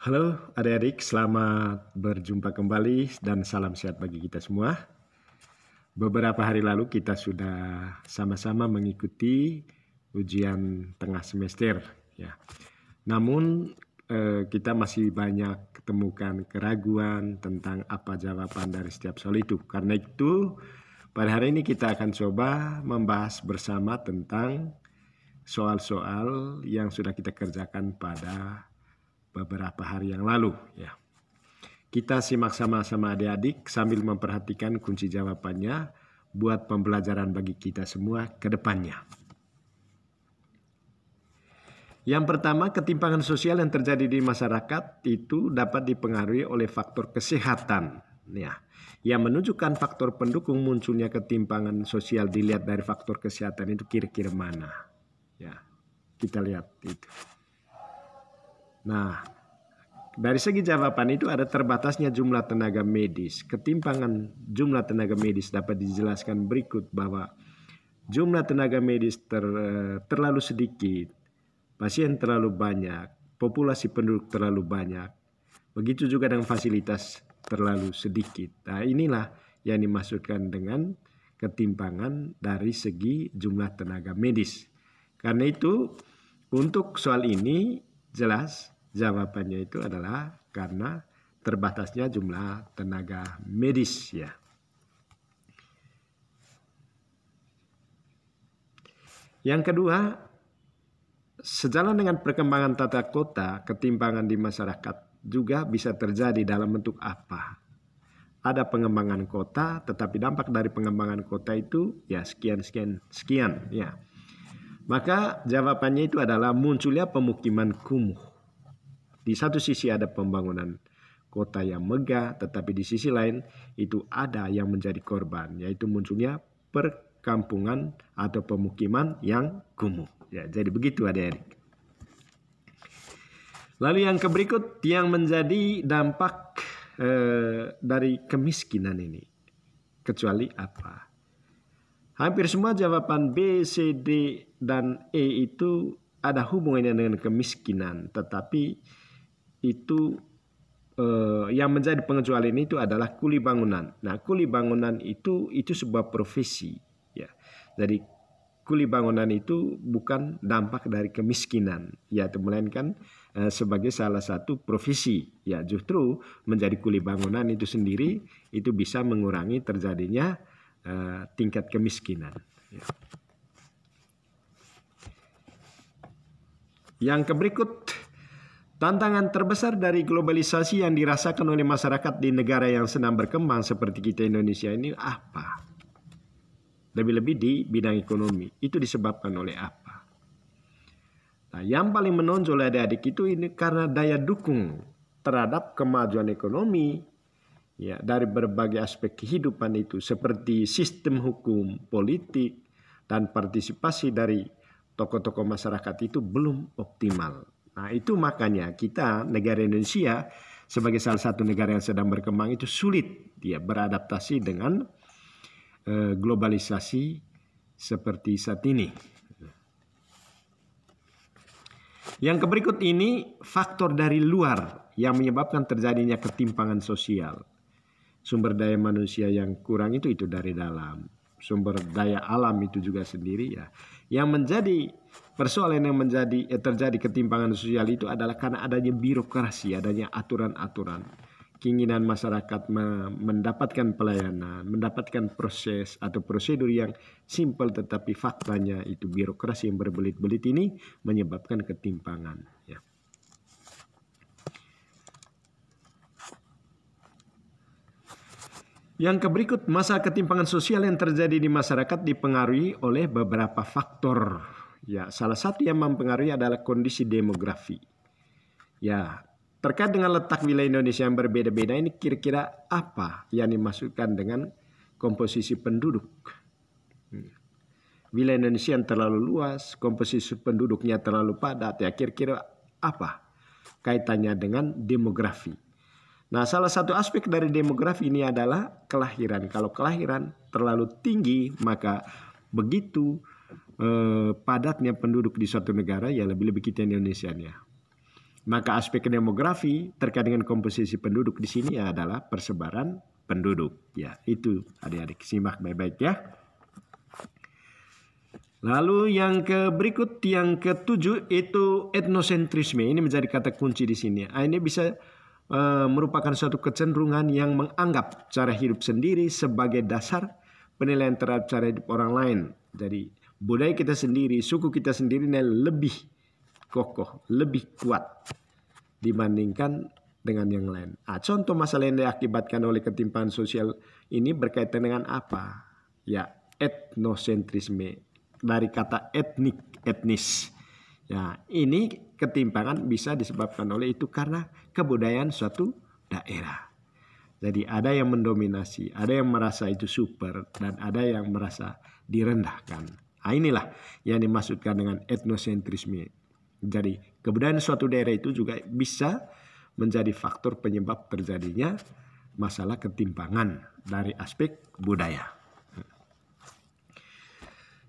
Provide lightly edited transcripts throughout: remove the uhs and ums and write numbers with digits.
Halo adik-adik, selamat berjumpa kembali dan salam sehat bagi kita semua. Beberapa hari lalu kita sudah sama-sama mengikuti ujian tengah semester, ya. Namun kita masih banyak ketemukan keraguan tentang apa jawaban dari setiap soal itu. Karena itu pada hari ini kita akan coba membahas bersama tentang soal-soal yang sudah kita kerjakan pada beberapa hari yang lalu, ya. Kita simak sama-sama adik-adik sambil memperhatikan kunci jawabannya buat pembelajaran bagi kita semua ke depannya. Yang pertama, ketimpangan sosial yang terjadi di masyarakat itu dapat dipengaruhi oleh faktor kesehatan, ya. Yang menunjukkan faktor pendukung munculnya ketimpangan sosial dilihat dari faktor kesehatan itu kira-kira mana, ya. Kita lihat itu. Nah, dari segi jawaban itu ada terbatasnya jumlah tenaga medis. Ketimpangan jumlah tenaga medis dapat dijelaskan berikut bahwa jumlah tenaga medis terlalu sedikit, pasien terlalu banyak, populasi penduduk terlalu banyak. Begitu juga dengan fasilitas terlalu sedikit. Nah, inilah yang dimaksudkan dengan ketimpangan dari segi jumlah tenaga medis. Karena itu untuk soal ini jelas jawabannya itu adalah karena terbatasnya jumlah tenaga medis, ya. Yang kedua, sejalan dengan perkembangan tata kota, ketimpangan di masyarakat juga bisa terjadi dalam bentuk apa? Ada pengembangan kota, tetapi dampak dari pengembangan kota itu ya sekian, ya. Maka jawabannya itu adalah munculnya pemukiman kumuh. Di satu sisi ada pembangunan kota yang megah, tetapi di sisi lain itu ada yang menjadi korban, yaitu munculnya perkampungan atau pemukiman yang kumuh. Ya, jadi begitu adik-adik. Lalu yang berikut yang menjadi dampak dari kemiskinan ini, kecuali apa? Hampir semua jawaban B, C, D, dan E itu ada hubungannya dengan kemiskinan, tetapi itu yang menjadi pengecualian itu adalah kuli bangunan. Nah, kuli bangunan itu sebuah profesi, ya. Jadi kuli bangunan itu bukan dampak dari kemiskinan, ya, melainkan sebagai salah satu profesi, ya. Justru menjadi kuli bangunan itu sendiri itu bisa mengurangi terjadinya tingkat kemiskinan, ya. Yang berikut, tantangan terbesar dari globalisasi yang dirasakan oleh masyarakat di negara yang sedang berkembang seperti kita Indonesia ini apa? Lebih-lebih di bidang ekonomi. Itu disebabkan oleh apa? Nah, yang paling menonjol adik-adik itu ini karena daya dukung terhadap kemajuan ekonomi, ya, dari berbagai aspek kehidupan itu seperti sistem hukum, politik, dan partisipasi dari tokoh-tokoh masyarakat itu belum optimal. Nah, itu makanya kita negara Indonesia sebagai salah satu negara yang sedang berkembang itu sulit dia beradaptasi dengan globalisasi seperti saat ini. Yang berikut ini faktor dari luar yang menyebabkan terjadinya ketimpangan sosial. Sumber daya manusia yang kurang itu dari dalam. Sumber daya alam itu juga sendiri, ya. Yang menjadi persoalan yang terjadi ketimpangan sosial itu adalah karena adanya birokrasi, adanya aturan-aturan. Keinginan masyarakat mendapatkan pelayanan, mendapatkan proses atau prosedur yang simpel, tetapi faktanya itu birokrasi yang berbelit-belit ini menyebabkan ketimpangan, ya. Yang berikut, masa ketimpangan sosial yang terjadi di masyarakat dipengaruhi oleh beberapa faktor. Ya, salah satu yang mempengaruhi adalah kondisi demografi. Ya, terkait dengan letak wilayah Indonesia yang berbeda-beda ini kira-kira apa yang dimaksudkan dengan komposisi penduduk? Wilayah Indonesia yang terlalu luas, komposisi penduduknya terlalu padat, ya, kira-kira apa kaitannya dengan demografi? Nah, salah satu aspek dari demografi ini adalah kelahiran. Kalau kelahiran terlalu tinggi, maka begitu padatnya penduduk di suatu negara, ya lebih-lebih kita Indonesia, ya. Maka aspek demografi terkait dengan komposisi penduduk di sini adalah persebaran penduduk. Ya, itu adik-adik simak baik-baik ya. Lalu yang berikut yang ketujuh itu etnosentrisme. Ini menjadi kata kunci di sini. Ini bisa merupakan suatu kecenderungan yang menganggap cara hidup sendiri sebagai dasar penilaian terhadap cara hidup orang lain. Jadi budaya kita sendiri, suku kita sendiri lebih kokoh, lebih kuat dibandingkan dengan yang lain. Contoh masalah yang diakibatkan oleh ketimpangan sosial ini berkaitan dengan apa? Ya, etnosentrisme. Dari kata etnik, etnis. Ya, ini ketimpangan bisa disebabkan oleh itu karena kebudayaan suatu daerah. Jadi ada yang mendominasi, ada yang merasa itu super, dan ada yang merasa direndahkan. Inilah yang dimaksudkan dengan etnosentrisme. Jadi kebudayaan suatu daerah itu juga bisa menjadi faktor penyebab terjadinya masalah ketimpangan dari aspek budaya.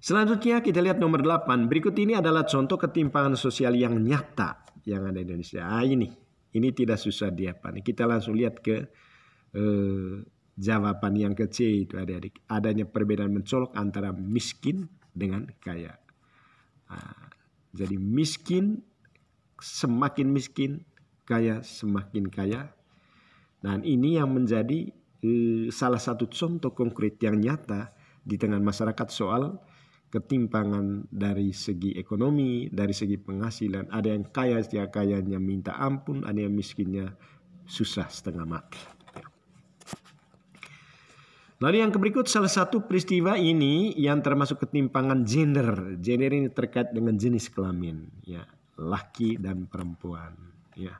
Selanjutnya kita lihat nomor 8. Berikut ini adalah contoh ketimpangan sosial yang nyata yang ada di Indonesia. Ini tidak susah dihafal. Kita langsung lihat ke jawaban yang ke C itu adik-adik. Adanya perbedaan mencolok antara miskin dengan kaya. Jadi miskin semakin miskin, kaya semakin kaya. Dan ini yang menjadi salah satu contoh konkret yang nyata di tengah masyarakat soal ketimpangan dari segi ekonomi, dari segi penghasilan. Ada yang kaya, setiap kayanya minta ampun, ada yang miskinnya susah setengah mati. Lalu yang berikut salah satu peristiwa ini yang termasuk ketimpangan gender. Gender ini terkait dengan jenis kelamin, ya, laki dan perempuan. Ya.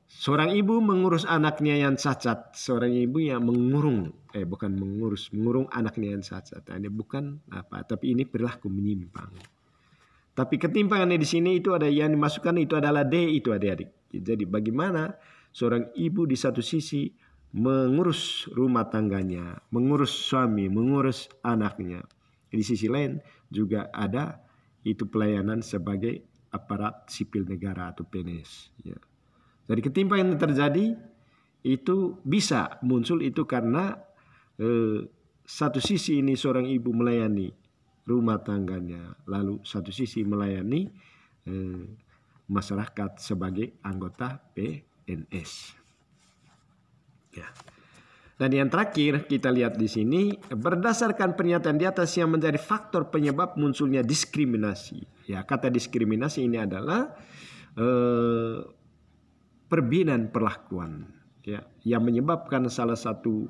Seorang ibu mengurus anaknya yang cacat. Seorang ibu yang mengurung anaknya yang cacat. Ini bukan apa, tapi ini perilaku menyimpang. Tapi ketimpangannya di sini itu ada yang dimasukkan itu adalah D itu adik-adik. Jadi bagaimana seorang ibu di satu sisi mengurus rumah tangganya, mengurus suami, mengurus anaknya. Di sisi lain juga ada itu pelayanan sebagai aparat sipil negara atau PNS. Ya. Jadi ketimpangan yang terjadi itu bisa muncul itu karena satu sisi ini seorang ibu melayani rumah tangganya, lalu satu sisi melayani masyarakat sebagai anggota PNS. Ya. Dan yang terakhir kita lihat di sini berdasarkan pernyataan di atas yang menjadi faktor penyebab munculnya diskriminasi. Ya, kata diskriminasi ini adalah perbedaan perlakuan, ya, yang menyebabkan salah satu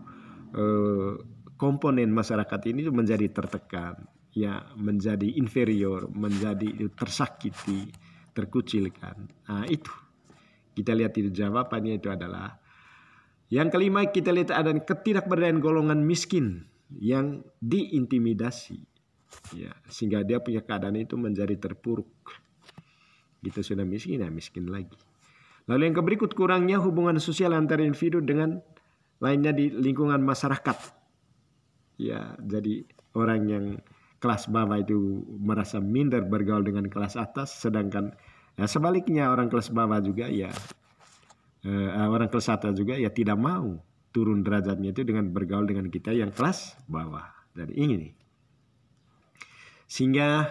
komponen masyarakat ini menjadi tertekan, ya, menjadi inferior, menjadi tersakiti, terkucilkan. Itu kita lihat itu jawabannya itu adalah yang kelima. Kita lihat ada ketidakberdayaan golongan miskin yang diintimidasi, ya, sehingga dia punya keadaan itu menjadi terpuruk. Kita sudah miskin, ya miskin lagi. Lalu yang berikut kurangnya hubungan sosial antara individu dengan lainnya di lingkungan masyarakat. Ya, jadi orang yang kelas bawah itu merasa minder bergaul dengan kelas atas, sedangkan sebaliknya orang kelas bawah juga orang kelas atas juga tidak mau turun derajatnya itu dengan bergaul dengan kita yang kelas bawah. Jadi ini sehingga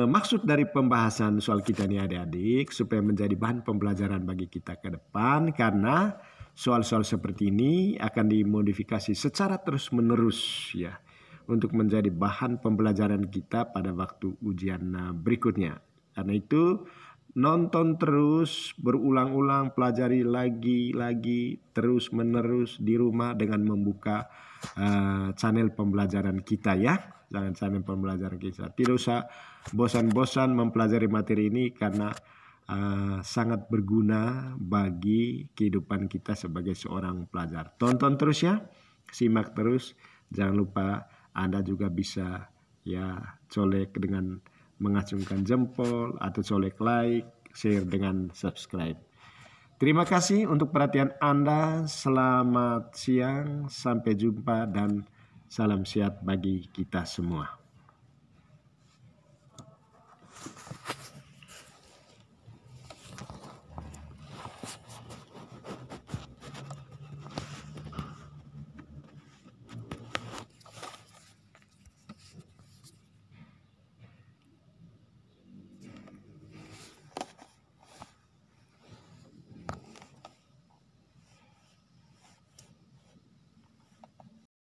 maksud dari pembahasan soal kita ini adik-adik supaya menjadi bahan pembelajaran bagi kita ke depan, karena soal-soal seperti ini akan dimodifikasi secara terus-menerus ya untuk menjadi bahan pembelajaran kita pada waktu ujian berikutnya. Karena itu nonton terus, berulang-ulang, pelajari lagi terus-menerus di rumah dengan membuka channel pembelajaran kita ya. Channel pembelajaran kita. Tidak usah bosan-bosan mempelajari materi ini karena sangat berguna bagi kehidupan kita sebagai seorang pelajar. Tonton terus ya, simak terus. Jangan lupa Anda juga bisa ya colek dengan mengacungkan jempol atau colek like, share dengan subscribe. Terima kasih untuk perhatian Anda. Selamat siang, sampai jumpa dan salam sehat bagi kita semua.